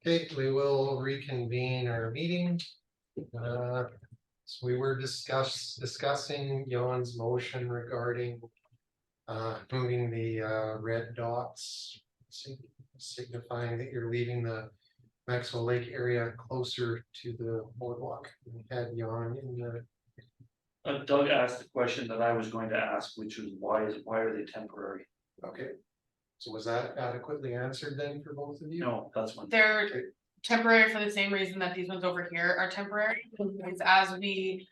Okay, we will reconvene our meeting. So we were discussing John's motion regarding moving the red dots, signifying that you're leaving the Maxwell Lake area closer to the boardwalk. We had Jan in the. Doug asked the question that I was going to ask, which was why are they temporary? Okay. So was that adequately answered then for both of you? No, that's one. They're temporary for the same reason that these ones over here are temporary. It's as we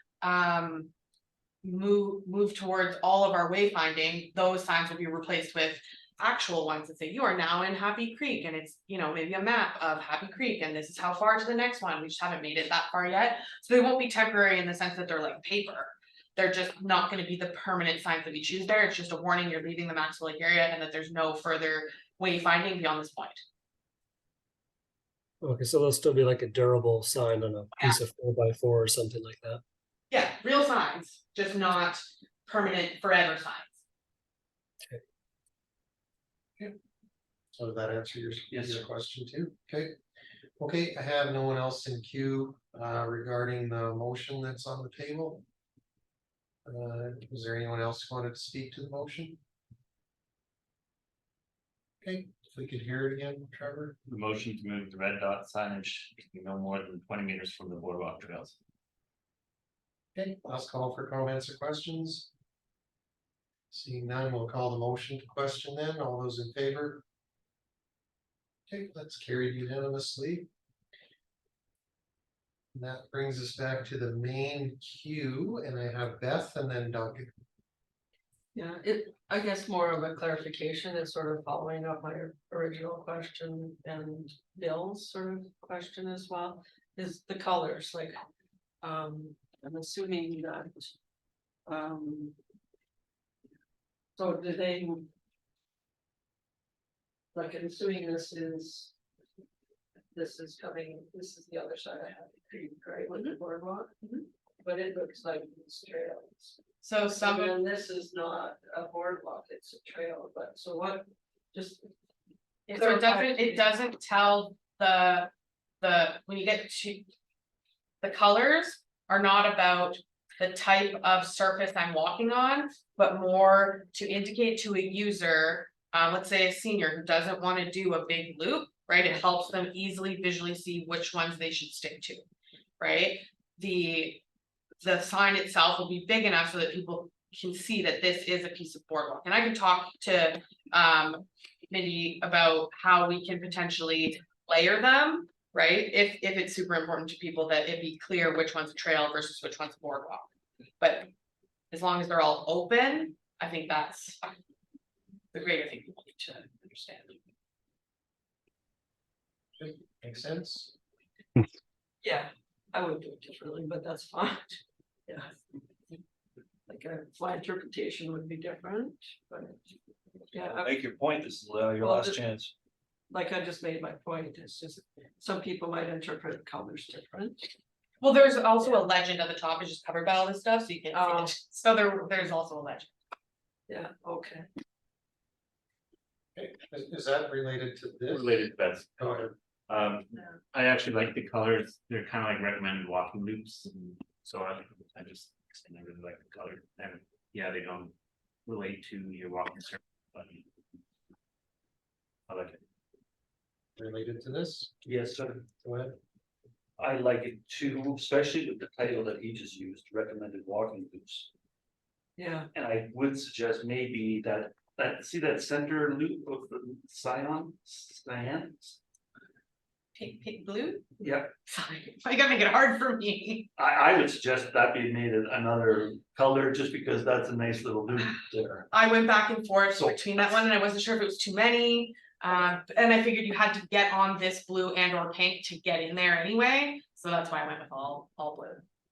move towards all of our wayfinding, those signs will be replaced with actual ones that say you are now in Happy Creek, and it's, you know, maybe a map of Happy Creek and this is how far to the next one. We just haven't made it that far yet. So they won't be temporary in the sense that they're like paper. They're just not going to be the permanent signs that we choose there. It's just a warning you're leaving the Maxwell Lake area and that there's no further wayfinding beyond this point. Okay, so there'll still be like a durable sign on a piece of 4x4 or something like that. Yeah, real signs, just not permanent forever signs. So did that answer your Yes. question too? Okay. Okay, I have no one else in queue regarding the motion that's on the table. Is there anyone else who wanted to speak to the motion? Okay, if we could hear it again, Trevor. The motion to move the red dot signage to be no more than 20 meters from the boardwalk trails. Okay, last call for comments or questions. Seeing none, we'll call the motion to question then. All those in favor? Okay, that's carried unanimously. And that brings us back to the main queue, and I have Beth and then Doug. Yeah, I guess more of a clarification is sort of following up my original question and Bill's sort of question as well, is the colors, like, I'm assuming that, so do they, like, I'm assuming this is coming, this is the other side of Happy Creek, right, with the boardwalk, but it looks like it's trails. So some And this is not a boardwalk, it's a trail, but so what, just. So it doesn't tell the when you get to. The colors are not about the type of surface I'm walking on, but more to indicate to a user, let's say a senior who doesn't want to do a big loop, right? It helps them easily visually see which ones they should stick to, right? The sign itself will be big enough so that people can see that this is a piece of boardwalk. And I can talk to Mindy about how we can potentially layer them, right? If it's super important to people that it be clear which one's a trail versus which one's a boardwalk. But as long as they're all open, I think that's the greater thing people need to understand. Makes sense? Yeah, I would do it differently, but that's fine. Yeah. Like my interpretation would be different, but yeah. Make your point, this is your Well, last chance. Like I just made my point, it's just, some people might interpret colors different. Well, there's also a legend at the top, it's just covered by all this stuff, so you can see it. So there's also a legend. Yeah, okay. Okay, is that related to this? Related to that. Okay. I actually like the colors. They're kind of like recommended walking loops, and so I just I really like the color. And yeah, they don't relate to your walking surface, but I like it. Related to this? Yes, sir. Go ahead. I like it too, especially with the title that he just used, recommended walking loops. Yeah, And I would suggest maybe that see that center loop of the cyan. Pink, blue? Yeah, Sorry, you gotta make it hard for me. I would suggest that be made another color, just because that's a nice little loop there. I went back and forth So- between that one and I wasn't sure if it was too many. And I figured you had to get on this blue and or pink to get in there anyway. So that's why I went with all blue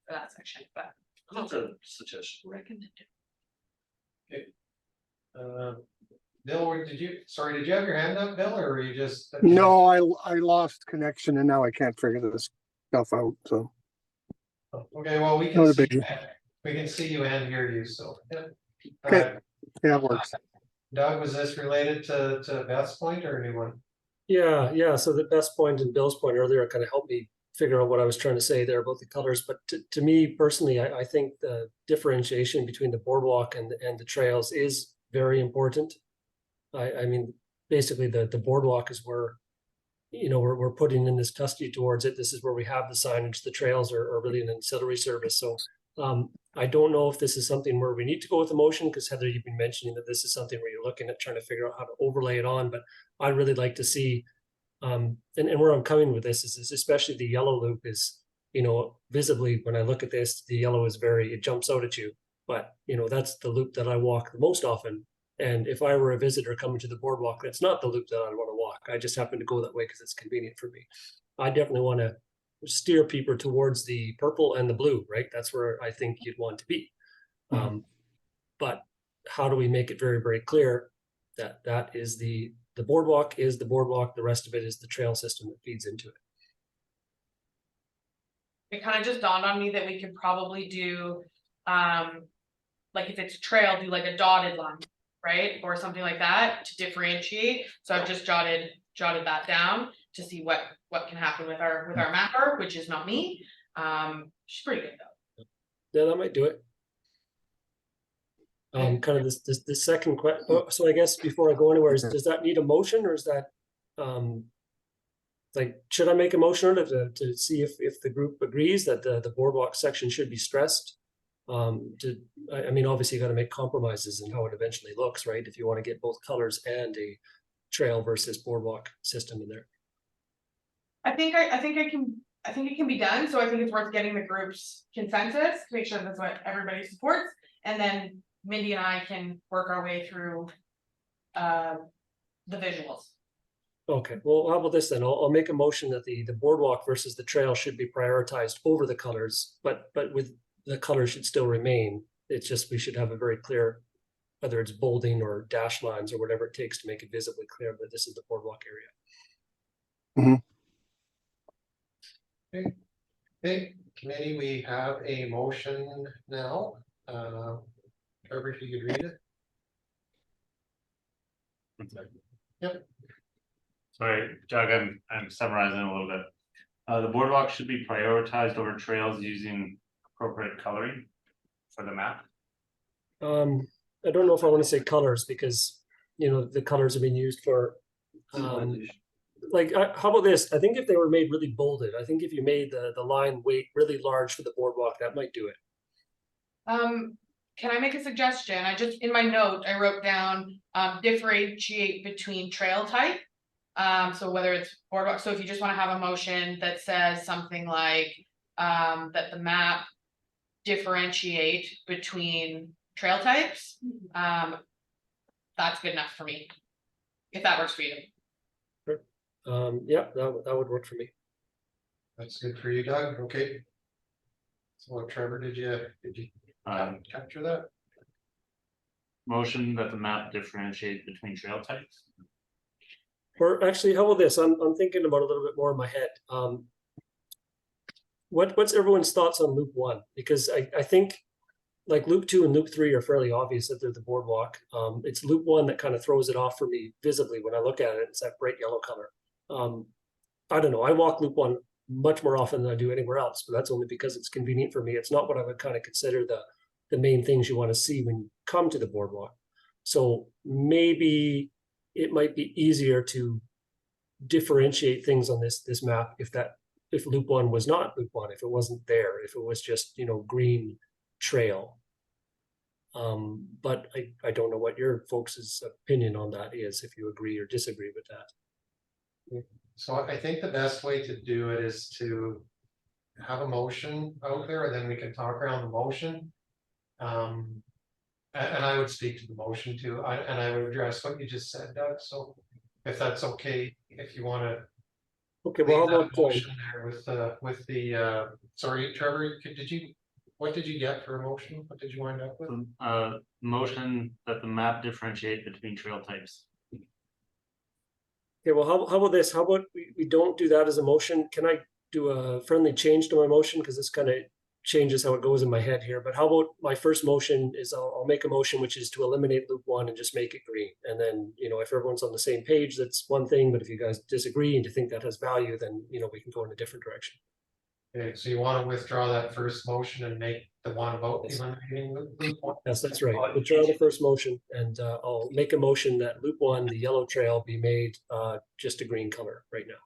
for that section, but. That's a suggestion. Recommended. Bill, did you have your hand up, Bill, or were you just? No, I lost connection and now I can't figure this stuff out, so. Okay, well, we Not can a see, biggie. we can see you and hear you, so. Yeah. Okay. Yeah, it works. Doug, was this related to Beth's point or anyone? Yeah, so the best point and Bill's point earlier kind of helped me figure out what I was trying to say there about the colors. But to me personally, I think the differentiation between the boardwalk and the trails is very important. I mean, basically the boardwalk is where, you know, we're putting in this custody towards it. This is where we have the signage. The trails are really an ancillary service. So I don't know if this is something where we need to go with the motion, because Heather, you've been mentioning that this is something where you're looking at trying to figure out how to overlay it on. But I'd really like to see, and where I'm coming with this is especially the yellow loop is, you know, visibly when I look at this, the yellow is it jumps out at you. But, you know, that's the loop that I walk the most often. And if I were a visitor coming to the boardwalk, that's not the loop that I want to walk. I just happen to go that way because it's convenient for me. I definitely want to steer people towards the purple and the blue, right? That's where I think you'd want to be. But how do we make it very, very clear that that is the boardwalk is the boardwalk, the rest of it is the trail system that feeds into it. It kind of just dawned on me that we could probably do, like if it's a trail, do like a dotted line, right? Or something like that to differentiate. So I've just jotted that down to see what can happen with our mapper, which is not me. She's pretty good though. Yeah, that might do it. Kind of this second question. So I guess before I go anywhere, does that need a motion, or is that like, should I make a motion to see if the group agrees that the boardwalk section should be stressed? I mean, obviously you got to make compromises in how it eventually looks, right? If you want to get both colors and a trail versus boardwalk system in there. I think it can be done. So I think it's worth getting the group's consensus to make sure that's what everybody supports, and then Mindy and I can work our way through the visuals. Okay, well, how about this then? I'll make a motion that the boardwalk versus the trail should be prioritized over the colors, but with the colors should still remain. It's just we should have a very clear, whether it's bolding or dash lines or whatever it takes to make it visibly clear that this is the boardwalk area. Okay, committee, we have a motion now. Trevor, if you could read it. Yep. Sorry, Doug, I'm summarizing a little bit. The boardwalk should be prioritized over trails using appropriate coloring for the map. I don't know if I want to say colors, because, you know, the colors have been used for like, how about this? I think if they were made really bolded, I think if you made the line weight really large for the boardwalk, that might do it. Can I make a suggestion? In my note, I wrote down, differentiate between trail type. So whether it's boardwalk, so if you just want to have a motion that says something like, that the map differentiate between trail types, that's good enough for me. If that works for you. Sure. Yeah, that would work for me. That's good for you, Doug. Okay. So Trevor, did you capture that? Motion that the map differentiate between trail types. Or actually, how about this? I'm thinking about it a little bit more in my head. What's everyone's thoughts on loop 1? Because I think like loop 2 and loop 3 are fairly obvious that they're the boardwalk. It's loop 1 that kind of throws it off for me visibly when I look at it. It's that bright yellow color. I don't know. I walk loop 1 much more often than I do anywhere else, but that's only because it's convenient for me. It's not what I would kind of consider the main things you want to see when you come to the boardwalk. So maybe it might be easier to differentiate things on this map if loop 1 was not loop 1, if it wasn't there, if it was just, you know, green trail. But I don't know what your folks' opinion on that is, if you agree or disagree with that. So I think the best way to do it is to have a motion out there, and then we can talk around the motion. And I would speak to the motion too, and I would address what you just said, Doug. So if that's okay, if you want to. Okay, well, how about motion there with the sorry, Trevor, what did you get for a motion? What did you wind up with? Motion that the map differentiate between trail types. Okay, well, how about this? How about we don't do that as a motion? Can I do a friendly change to my motion? Because this kind of changes how it goes in my head here, but how about my first motion is I'll make a motion, which is to eliminate loop one and just make it green. And then, if everyone's on the same page, that's one thing, but if you guys disagree and you think that has value, then, we can go in a different direction. Okay, so you want to withdraw that first motion and make the one about eliminating loop one? Yes, that's right. Withdraw the first motion and I'll make a motion that loop one, the yellow trail, be made just a green color right now.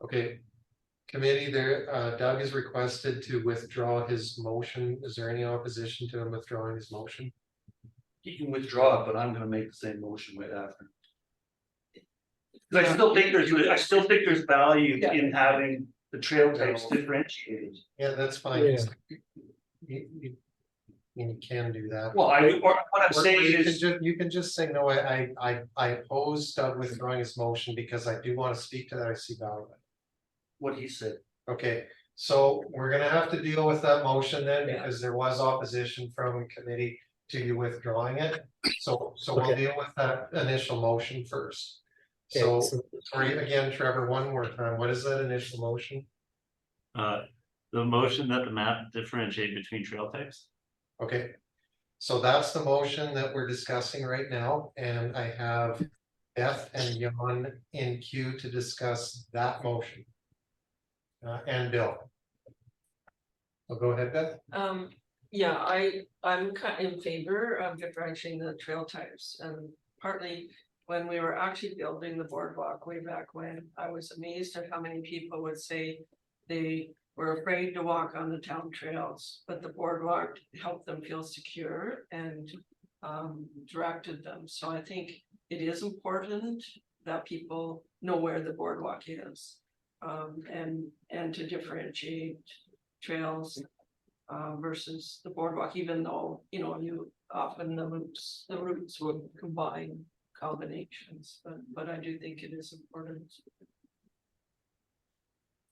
Okay. Committee there, Doug is requested to withdraw his motion. Is there any opposition to him withdrawing his motion? He can withdraw it, but I'm gonna make the same motion right after. 'Cause I still think there's value Yeah. in having the trail types differentiated. Yeah, that's fine. Yeah. You can do that. Well, what I'm Or saying is, you can just say, no, I oppose Doug withdrawing his motion because I do want to speak to that, I see value. what he said. Okay, so we're gonna have to deal with that motion then, Yeah. because there was opposition from committee to you withdrawing it. So we'll Okay. deal with that initial motion first. Okay, So, so- sorry again, Trevor, one more time, what is that initial motion? The motion that the map differentiate between trail types. Okay. So that's the motion that we're discussing right now, and I have Beth and Jan in queue to discuss that motion. And Bill. So go ahead, Beth. Yeah, I'm kind of in favor of differentiating the trail types, and partly when we were actually building the boardwalk way back when, I was amazed at how many people would say they were afraid to walk on the town trails, but the boardwalk helped them feel secure and directed them. So I think it is important that people know where the boardwalk is, and to differentiate trails versus the boardwalk, even though, you often the routes would combine combinations, but I do think it is important.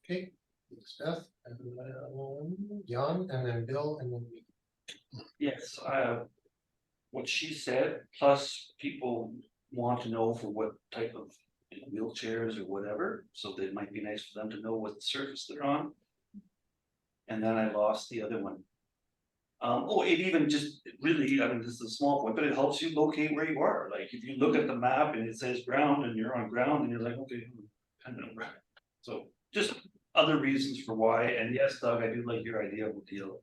Okay, thanks, Beth, and Jan, and then Bill, and then me. Yes, what she said, plus people want to know for what type of wheelchairs or whatever, so it might be nice for them to know what surface they're on. And then I lost the other one. It even just really, this is a small point, but it helps you locate where you are. Like if you look at the map and it says ground and you're on ground and you're like, okay, kind of. So just other reasons for why. And yes, Doug, I do like your idea of the deal.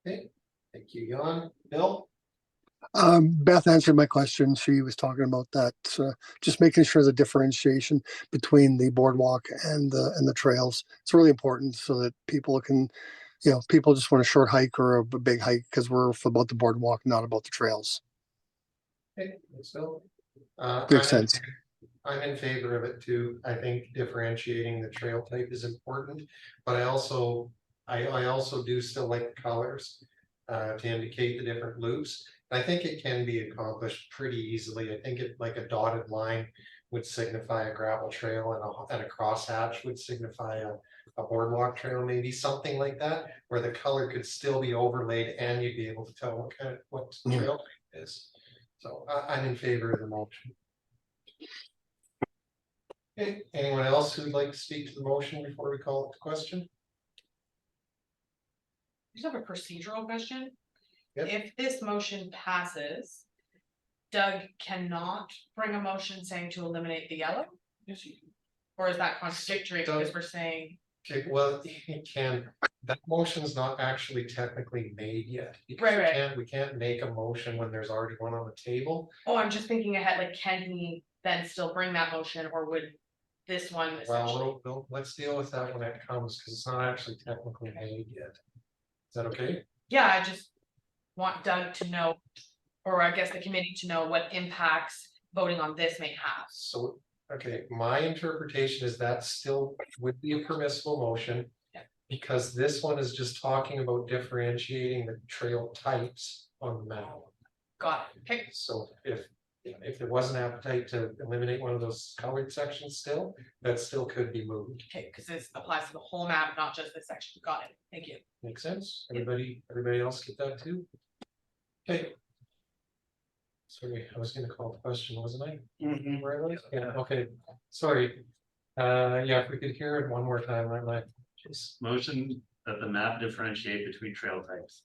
Okay, thank you, Jan. Bill? Beth answered my question. She was talking about that, just making sure the differentiation between the boardwalk and the trails. It's really important so that people can, people just want a short hike or a big hike because we're about the boardwalk, not about the trails. Okay, thanks, Bill. Makes sense. I'm in favor of it too. I think differentiating the trail type is important, but I also do still like the colors to indicate the different loops. I think it can be accomplished pretty easily. I think it like a dotted line would signify a gravel trail and a crosshatch would signify a boardwalk trail, maybe something like that, where the color could still be overlaid and you'd be able to tell what trail it is. So I'm in favor of the motion. Okay, anyone else who'd like to speak to the motion before we call it the question? I just have a procedural question. Yep. If this motion passes, Doug cannot bring a motion saying to eliminate the yellow? Yes, you can. Or is that contradictory because we're saying, Okay, well, he can, that motion's not actually technically made yet. because Right. We can't make a motion when there's already one on the table. oh, I'm just thinking ahead, like, can he then still bring that motion or would this one essentially? Well, let's deal with that when it comes, because it's not actually technically made yet. Is that okay? Yeah, I just want Doug to know, or I guess the committee to know what impacts voting on this may have. So, okay, my interpretation is that still would be a permissible motion. Yeah. Because this one is just talking about differentiating the trail types on the map. Got it, okay, So if there was an appetite to eliminate one of those colored sections still, that still could be moved. okay, because this applies to the whole map, not just this section, got it, thank you. Make sense? Everybody else get that too? Okay. Sorry, I was gonna call the question, wasn't I? Mhm. Where are those? Yeah, okay, sorry. Yeah, if we could hear it one more time, I might. Motion that the map differentiate between trail types.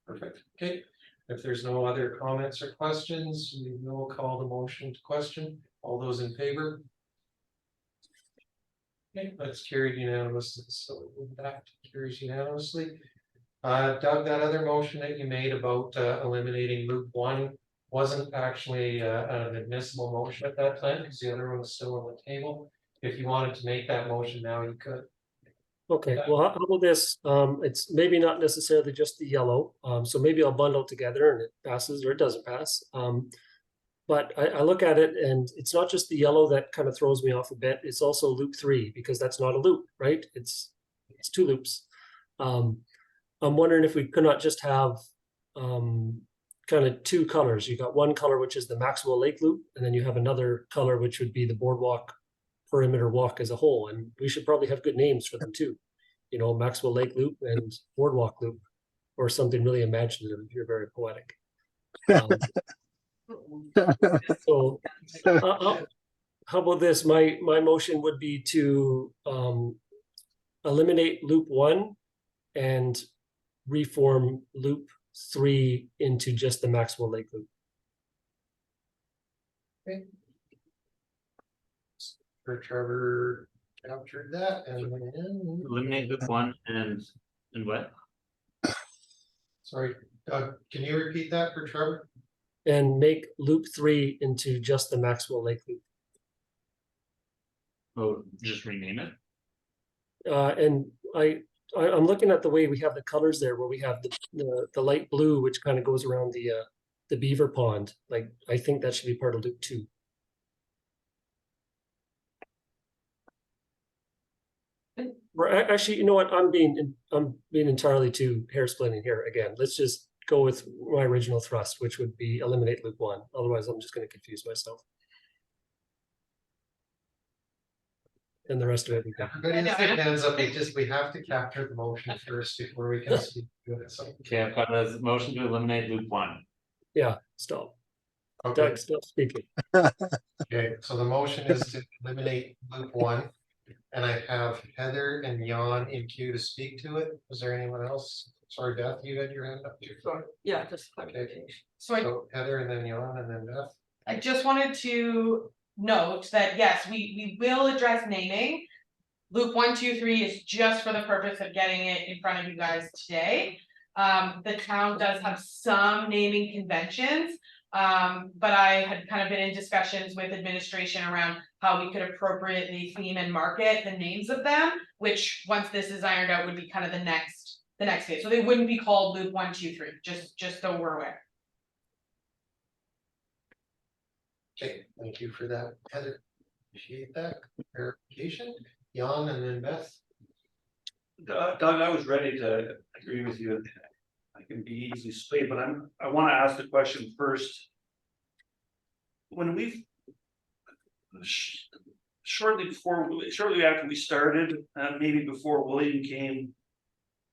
Perfect, okay. If there's no other comments or questions, we will call the motion to question. All those in favor? Okay, that's carried unanimously, so that carries unanimously. Doug, that other motion that you made about eliminating loop one wasn't actually an admissible motion at that time, because the other one was still on the table. If you wanted to make that motion now, you could. Okay, well, how about this? It's maybe not necessarily just the yellow, so maybe I'll bundle it together and it passes or it doesn't pass. But I look at it and it's not just the yellow that kind of throws me off a bit, it's also loop 3, because that's not a loop, right? It's 2 loops. I'm wondering if we could not just have kind of 2 colors. You got one color, which is the Maxwell Lake loop, and then you have another color, which would be the Boardwalk perimeter walk as a whole. And we should probably have good names for them too. You know, Maxwell Lake loop and Boardwalk loop, or something really imaginative if you're very poetic. So how about this? My motion would be to eliminate loop 1 and reform loop 3 into just the Maxwell Lake loop. For Trevor captured that and Eliminate loop 1 and what? sorry, Doug, can you repeat that for Trevor? And make loop 3 into just the Maxwell Lake loop. Oh, just rename it. And I'm looking at the way we have the colors there, where we have the light blue, which kind of goes around the Beaver pond. Like, I think that should be part of loop 2. Or actually, you know what? I'm being entirely too hair splitting here again. Let's just go with my original thrust, which would be eliminate loop 1. Otherwise, I'm just going to confuse myself. And the rest of it. Everybody has their hands up. We have to capture the motion first before we can speak to it. So, Okay, I've got a motion to eliminate loop 1. Yeah, stop. okay, Doug, stop speaking. okay. So the motion is to eliminate loop 1, and I have Heather and Jan in queue to speak to it. Is there anyone else? Sorry, Beth, you had your hand up too. Sorry, yeah, just clarification. So Heather and then Jan and then Beth. I just wanted to note that, yes, we will address naming. Loop 1, 2, 3 is just for the purpose of getting it in front of you guys today. The town does have some naming conventions. But I had kind of been in discussions with administration around how we could appropriately theme and market the names of them, which once this is ironed out would be kind of the next phase. So they wouldn't be called loop 1, 2, 3, just so we're aware. Okay, thank you for that, Heather. Appreciate that clarification. Jan and then Beth. Doug, I was ready to agree with you. I can be easily swayed, but I want to ask the question first. When we've shortly after we started, maybe before William came,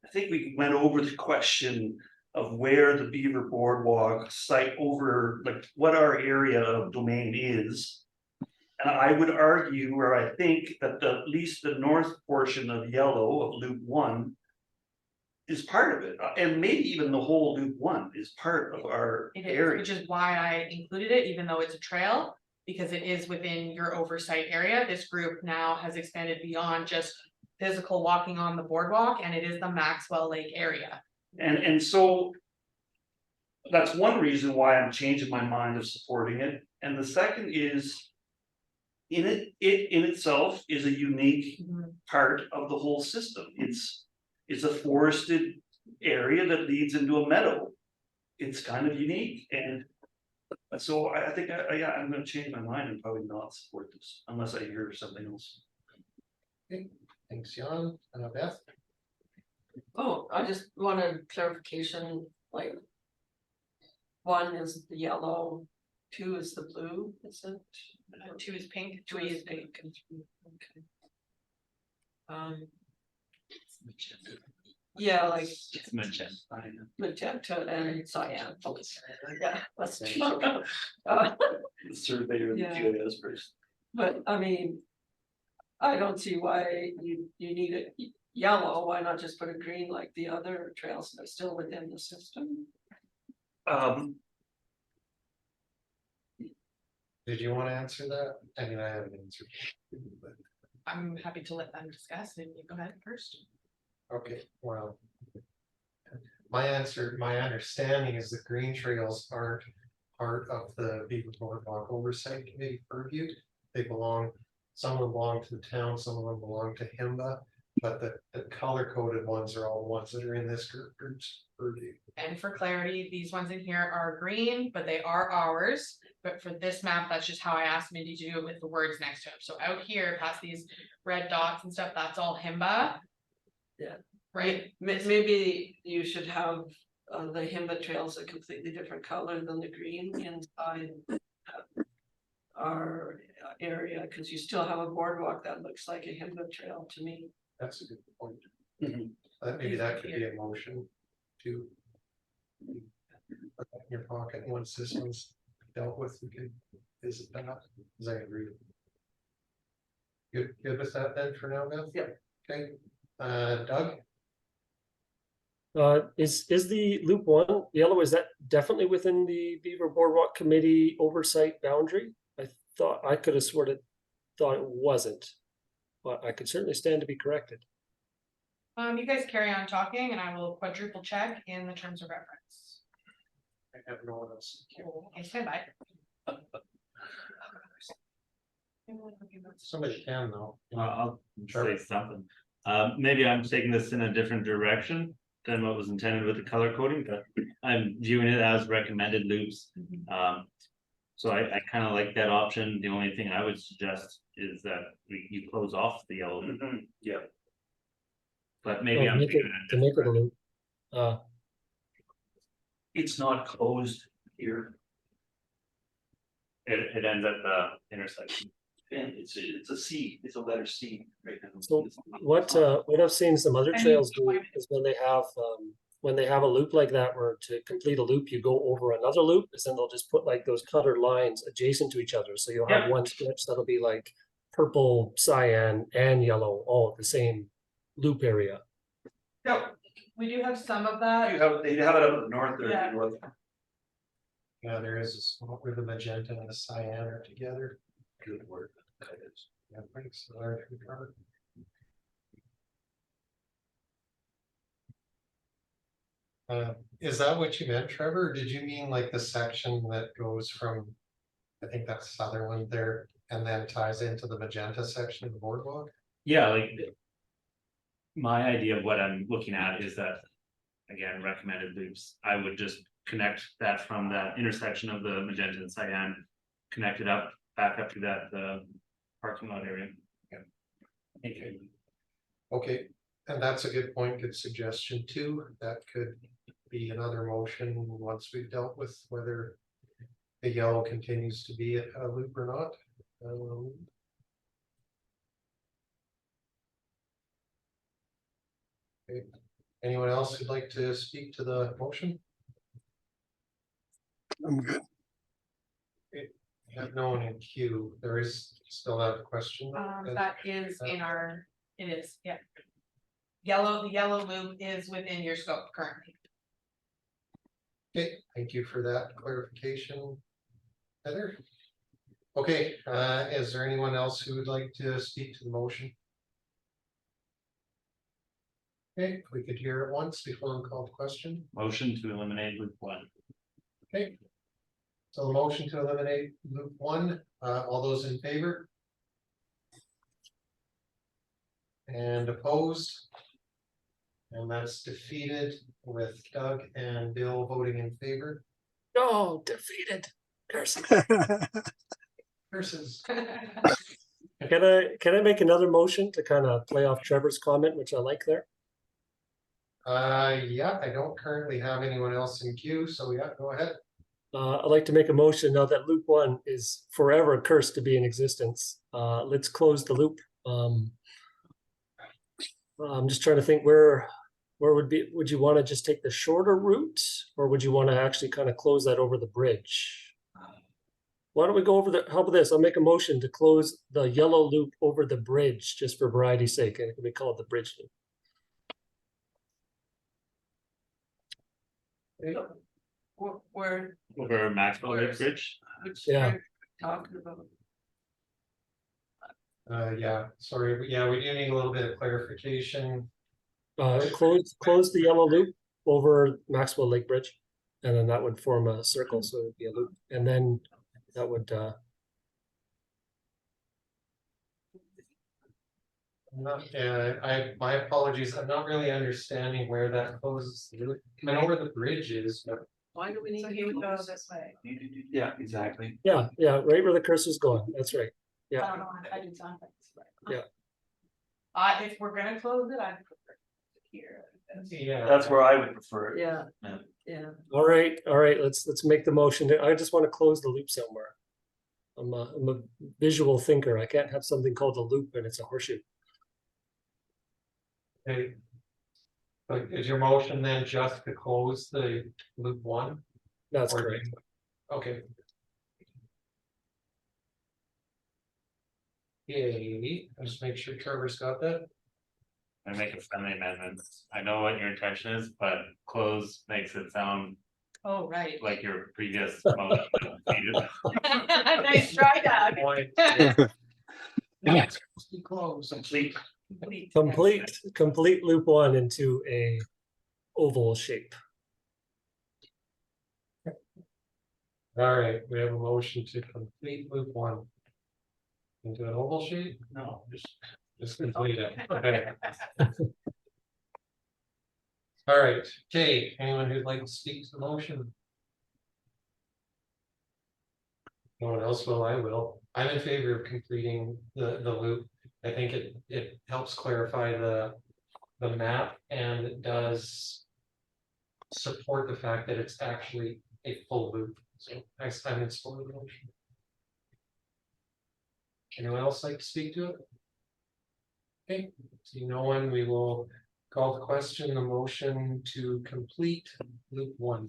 I think we went over the question of where the Beaver Boardwalk site over, like what our area of domain is. And I would argue, or I think that at least the north portion of yellow of loop 1 is part of it, and maybe even the whole loop 1 is part of our area. Which is why I included it, even though it's a trail, because it is within your oversight area. This group now has expanded beyond just physical walking on the boardwalk, and it is the Maxwell Lake area. And so that's one reason why I'm changing my mind of supporting it. And the second is it in itself is a unique part of the whole system. It's a forested area that leads into a meadow. It's kind of unique, and so I think I'm going to change my mind and probably not support this unless I hear something else. Okay, thanks, Jan. Beth. Oh, I just wanted clarification, like 1 is the yellow, 2 is the blue, is it? 2 is pink, 3 is pink. And 3, okay. Yeah, like It's magenta. magenta and cyan. Yeah, that's The surveyor of the Yeah. GIS first. but I mean, I don't see why you need it. yellow, why not just put a green like the other trails that are still within the system? Did you want to answer that? I mean, I haven't answered. But, I'm happy to let them discuss, and you go ahead first. okay, well. My understanding is that green trails aren't part of the Beaver Boardwalk Oversight Committee purview. They belong, some of them belong to the town, some of them belong to HIMBA. But the color coded ones are all the ones that are in this group's purview. And for clarity, these ones in here are green, but they are ours. But for this map, that's just how I asked Mindy to do it with the words next to it. So out here, past these red dots and stuff, that's all HIMBA. Yeah. Right? Maybe you should have the Himba trails a completely different color than the green inside our area, because you still have a boardwalk that looks like a Himba trail to me. That's a good point. Mhm. Maybe that could be a motion to. Put that in your pocket, once this one's dealt with, we can visit that, as I agree. Good with that then for now, Beth? Yep. Okay, Doug? Is the loop one yellow, is that definitely within the Beaver Boardwalk Committee oversight boundary? I thought, I could have thought it wasn't, but I could certainly stand to be corrected. You guys carry on talking and I will quadruple check in the terms of reference. I have no one else. Okay, stand by. Somebody can though. I'll Sure. say something. Maybe I'm taking this in a different direction than what was intended with the color coding, but I'm viewing it as recommended loops. So I kind of like that option. The only thing I would suggest is that you close off the yellow loop. Yeah, But maybe Oh, I'm make it- thinking in a to make it a different loop. it's not closed here, it ends at the intersection. and it's a C, it's a letter C right now. So It's not- what I've seen some other I mean, trails do is when they have a loop like that, where to complete a loop, you go over another loop, is then they'll just put like those colored lines adjacent to each other. So you'll have Yeah. one stretch that'll be like purple, cyan, and yellow all at the same loop area. Yep, we do have some of You that. have, they have it up in the north or Yeah. north. Yeah, there is a spot where the magenta and the cyan are together. Good word. Yeah, thanks. Large regard. Is that what you meant, Trevor? Or did you mean like the section that goes from, I think that's Sutherland there, and then ties into the magenta section of the boardwalk? Yeah, like. My idea of what I'm looking at is that, again, recommended loops, I would just connect that from that intersection of the magenta and cyan. Connect it up, back up to that, parking lot area. Okay, and that's a good point, good suggestion too. That could be another motion once we've dealt with whether the yellow continues to be a loop or not. Okay. Anyone else who'd like to speak to the motion? I'm good. I have no one in queue. There is still that question. That is in our, it is, yeah. The yellow loop is within your scope currently. Okay, thank you for that clarification, Heather. Okay, is there anyone else who would like to speak to the motion? Okay, if we could hear it once before we call the question. Motion to eliminate loop one. Okay. So the motion to eliminate loop one, all those in favor? And opposed? And that's defeated with Doug and Bill voting in favor. Oh, defeated. Curses. Versus, Can I make another motion to kind of play off Trevor's comment, which I like there? yeah, I don't currently have anyone else in queue, so yeah, go ahead. I'd like to make a motion now that loop one is forever cursed to be in existence. Let's close the loop. I'm just trying to think where would you want to just take the shorter route, or would you want to actually kind of close that over the bridge? Why don't we go over how about this? I'll make a motion to close the yellow loop over the bridge just for variety's sake, and it can be called the bridge loop. Where, over Maxwell Lake Where's- Bridge. which Yeah. you're talking about? Yeah, sorry, yeah, we do need a little bit of clarification. Close the yellow loop over Maxwell Lake Bridge. And then that would form a circle, so it would be a loop, and then that would, I'm not, my apologies, I'm not really understanding where that closes. I know where the bridge is, but Why do we need So to he would go close? this way. Yeah, exactly. yeah, right where the cursor's going, that's right. I Yeah. don't know, I did something. Yeah. If we're gonna close it, I'd prefer here. yeah. That's where I would prefer it. Yeah, Yeah. yeah. All right, let's make the motion. I just want to close the loop somewhere. I'm a visual thinker. I can't have something called a loop and it's a horseshoe. Okay. But is your motion then just to close the loop one? That's Or- correct. Okay. Okay, just make sure Trevor's got that. I make a friendly amendment. I know what your intention is, but close makes it sound Oh, right. like your previous motion. Nice try, Doug. Point. Yeah. Close. Complete. Complete loop one into a oval shape. All right, we have a motion to complete loop one. Into an oval shape, No, just complete it, okay. All right, okay, anyone who'd like to speak to the motion? No one else will, I will. I'm in favor of completing the loop. I think it helps clarify the map and it does support the fact that it's actually a full loop. So I'm in support of the motion. Anyone else like to speak to it? Okay, see no one, we will call the question, the motion to complete loop one.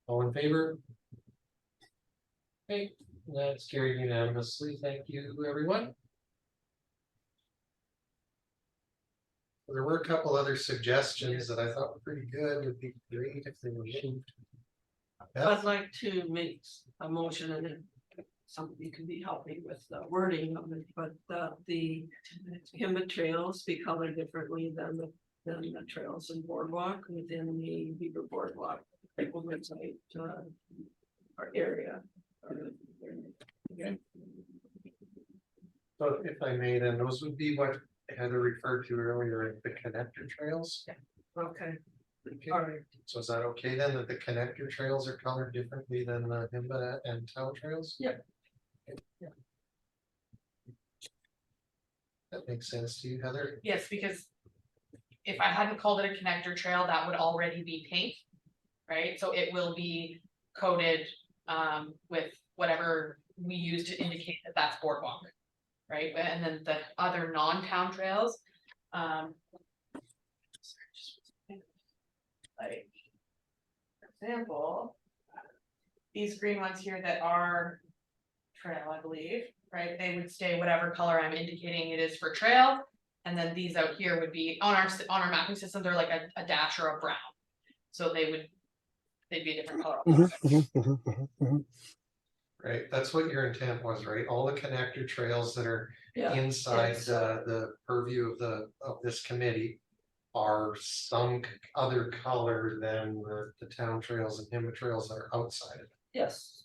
All in favor? Okay, that's carried unanimously. Thank you, everyone. There were a couple other suggestions that I thought were pretty good. It'd be great if they were moved. I'd like to make a motion and then somebody can be helping with the wording of it, but the Hinton trails be colored differently than the trails in Boardwalk within the Beaver Boardwalk. Oversight or area. So if I may, then those would be what Heather referred to earlier, the connector trails. Okay, Okay. all right. So is that okay then, that the connector trails are colored differently than the Himba and town trails? Yep. Okay. That makes sense to you, Heather? Yes, because if I hadn't called it a connector trail, that would already be pink. Right, so it will be coded with whatever we use to indicate that that's Boardwalk. Right, and then the other non-town trails. Like, for example, these green ones here that are trail, I believe, right, they would stay whatever color I'm indicating it is for trail. And then these out here would be on our mapping system, they're like a dash or a brown. So they'd be a different color. Right, that's what your intent was, right? All the connector trails that are Yeah. inside yes. the purview of this committee are some other color than the town trails and Himba trails that are outside of it. Yes.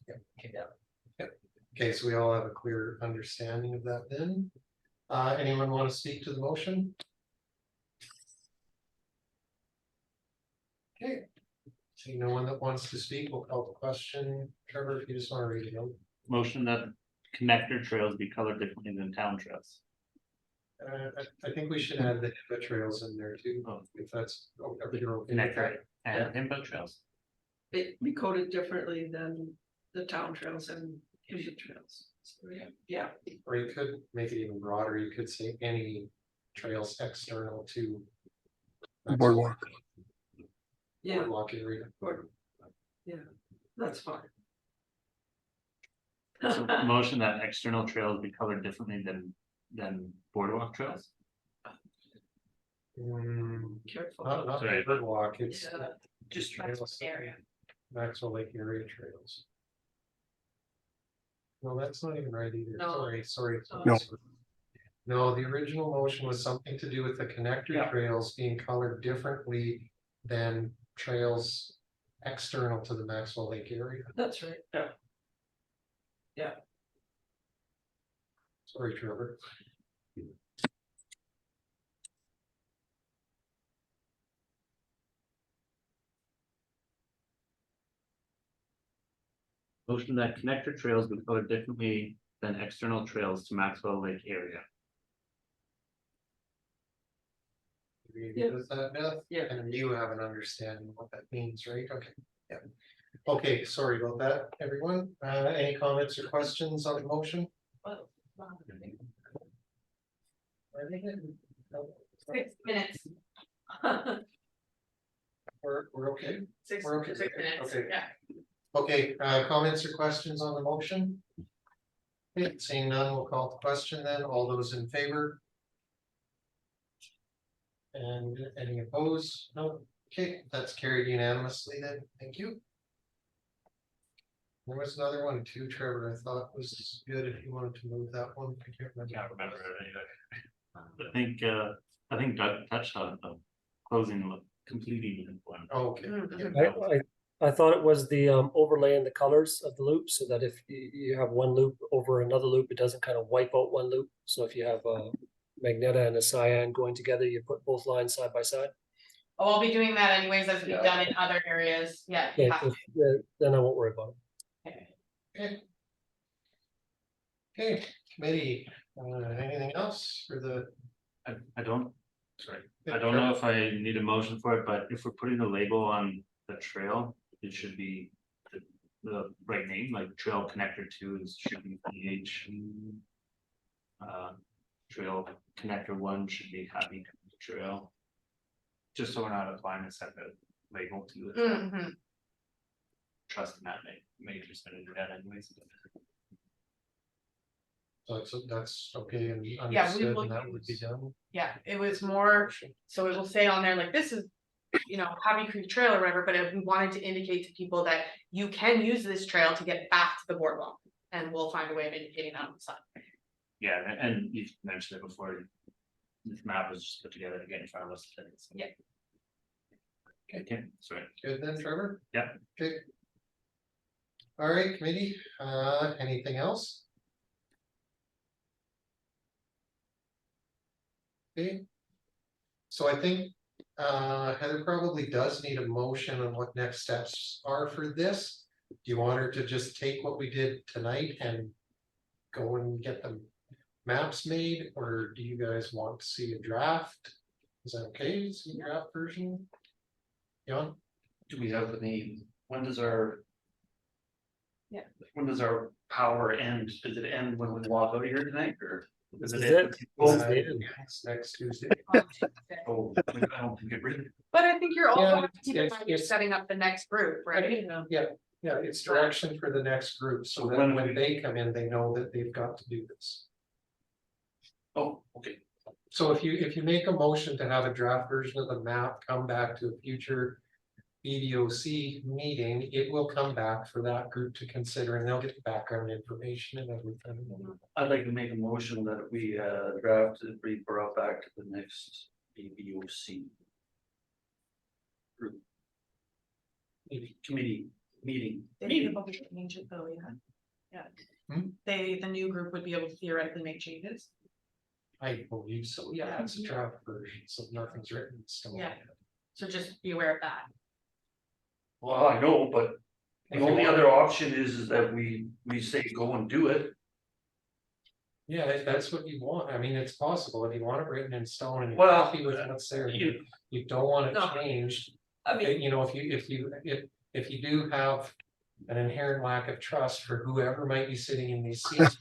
Okay, so we all have a clear understanding of that then. Anyone want to speak to the motion? Okay. See no one that wants to speak, we'll call the question. Trevor, if you just want to read it out. Motion that connector trails be colored differently than town trails. I think we should add the Himba trails in there too, if that's. If you're okay with that. Connector and Himba trails. It be coded differently than the town trails and Hinton trails. So, yeah, Or you could make it even broader, you could say any trails external to. Boardwalk. yeah, Boardwalk area. yeah, that's fine. So motion that external trails be colored differently than boardwalk trails. Hmm, Careful. not Sorry. boardwalk, it's Yeah. Just area. Maxwell Lake area trails. No, that's not even right either. No. Sorry. No. No, the original motion was something to do with the connector Yeah. trails being colored differently than trails external to the Maxwell Lake area. That's right. Sorry, Trevor. Motion that connector trails be colored differently than external trails to Maxwell Lake area. You Yeah. agree with that, Beth? Yeah. And you have an understanding of what that means, right? Okay, yeah. Okay, sorry about that, everyone. Any comments or questions on the motion? 6 minutes. We're okay? Six We're okay. minutes, Okay. yeah. Okay, comments or questions on the motion? Okay, seeing none, we'll call the question then. All those in favor? And any opposed? No. Okay, that's carried unanimously then. Thank you. There was another one too, Trevor, I thought was good if you wanted to move that one. I can't remember. Can't remember it either. I think Doug touched on closing, completing one. Oh, okay. Mhm. I thought it was the overlay in the colors of the loop, so that if you have one loop over another loop, it doesn't kind of wipe out one loop. So if you have a Magneta and a cyan going together, you put both lines side by side. Oh, I'll be doing that anyways, as we've Yeah. done in other areas, yeah. Okay, yeah. then I won't worry about it. Okay, committee, anything else for the? I don't, sorry, I don't know if I need a motion for it, but if we're putting a label on the trail, it should be the right name, like Trail Connector 2 should be PH. Trail Connector 1 should be Happy Trail. Just so we're not applying a separate label to it. Mhm. Trusting that major spending do that anyways. So that's okay and we understood will and that would be use- done. Yeah, it was more, so it will say on there like, this is, Happy Creek Trail or whatever, but if we wanted to indicate to people that you can use this trail to get back to the boardwalk. And we'll find a way of indicating that on the side. Yeah, and you've mentioned it before. This map was just put together to get in front of us today. So. Yeah. Okay, sorry. Good then, Trevor? Yeah. Okay. All right, committee, anything else? Okay. So I think Heather probably does need a motion on what next steps are for this. Do you want her to just take what we did tonight and go and get the maps made, or do you guys want to see a draft? Is that okay? See a draft version? John? Do we have any, when does our? Yeah. When does our power end? Does it end when we walk out of here tonight or? This Does is it it. end? This is the end. It's next Tuesday. Oh, I don't think it really. But I think you're also Yeah, have to keep in mind you're it's- setting up the next group, right? Yeah, it's direction for the next group, so that when they come in, they know that they've got to do this. Oh, okay. So if you make a motion to have a draft version of the map come back to a future BDOC meeting, it will come back for that group to consider and they'll get the background information and everything. I'd like to make a motion that we draft it, be brought back to the next BBOC. Group. Maybe committee meeting. They'd be able to change it though, yeah. Hmm? The new group would be able to theoretically make changes. I believe so, yeah, it's a draft version, so nothing's written in stone. Yeah. So just be aware of that. Well, I know, but If the you only want- other option is that we say go and do it. Yeah, if that's what you want, I mean, it's possible, if you want it written in stone and you're Well, happy with what's there, you- you don't want it No. changed. I mean, You know, if you do have an inherent lack of trust for whoever might be sitting in these seats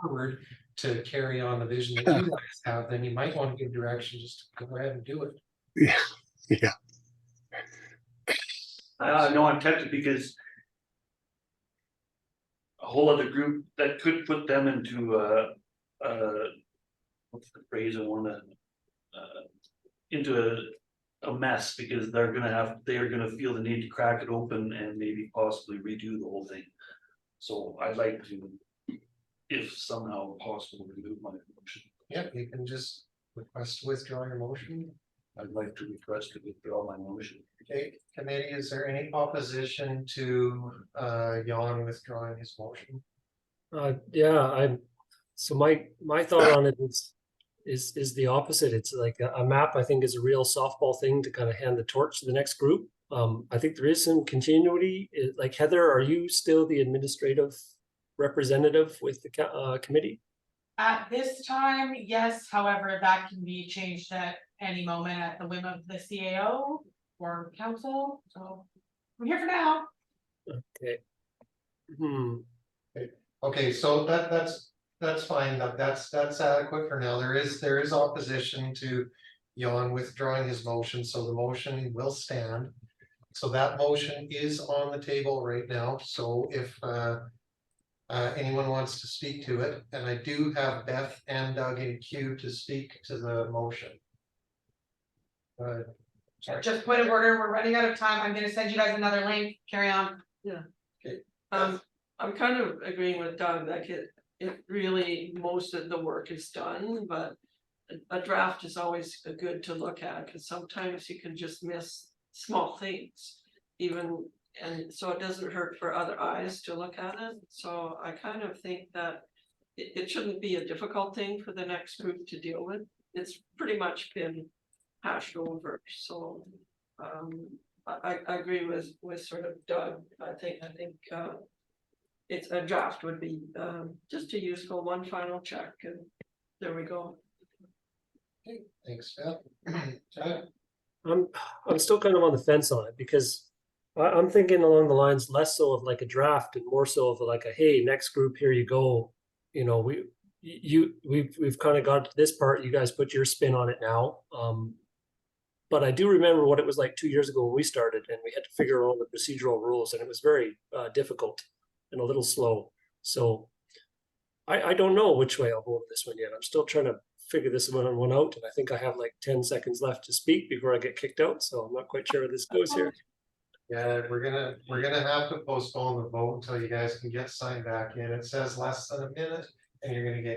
forward to carry on the vision that you guys have, then you might want to give direction, just go ahead and do it. Yeah, No, I'm tempted because. A whole other group that could put them into what's the phrase I wanna, into a mess, because they're gonna feel the need to crack it open and maybe possibly redo the whole thing. So I'd like to, if somehow possible, remove my motion. Yeah, you can just request to withdraw your motion. I'd like to request to withdraw my motion. Okay, committee, is there any opposition to Jan withdrawing his motion? Yeah, so my thought on it is the opposite. It's like a map, I think, is a real softball thing to kind of hand the torch to the next group. I think there is some continuity. Like Heather, are you still the administrative representative with the committee? At this time, yes, however, that can be changed at any moment at the whim of the CAO or council, so I'm here for now. Okay. Okay, so that's fine, that's adequate for now. There is opposition to Jan withdrawing his motion, so the motion will stand. So that motion is on the table right now, so if anyone wants to speak to it, and I do have Beth and Doug in queue to speak to the motion. Sorry. Just point of order, we're running out of time, I'm gonna send you guys another link, carry on. I'm kind of agreeing with Doug, like it really, most of the work is done, but a draft is always good to look at, because sometimes you can just miss small things. Even, and so it doesn't hurt for other eyes to look at it, so I kind of think that it shouldn't be a difficult thing for the next group to deal with. It's pretty much been hashed over, so I agree with sort of Doug. I think it's a draft would be just a useful one final check, and there we go. Okay, thanks, Beth. Chad? I'm still kind of on the fence on it, because I'm thinking along the lines less so of like a draft and more so of like a, hey, next group, here you go. You know, we've kind of got to this part, you guys put your spin on it now. But I do remember what it was like 2 years ago when we started, and we had to figure out all the procedural rules, and it was very difficult and a little slow. So I don't know which way I'll go with this one yet. I'm still trying to figure this one out, and I think I have like 10 seconds left to speak before I get kicked out, so I'm not quite sure where this goes here. Yeah, we're gonna have to postpone the vote until you guys can get signed back in. It says less than a minute, and you're gonna get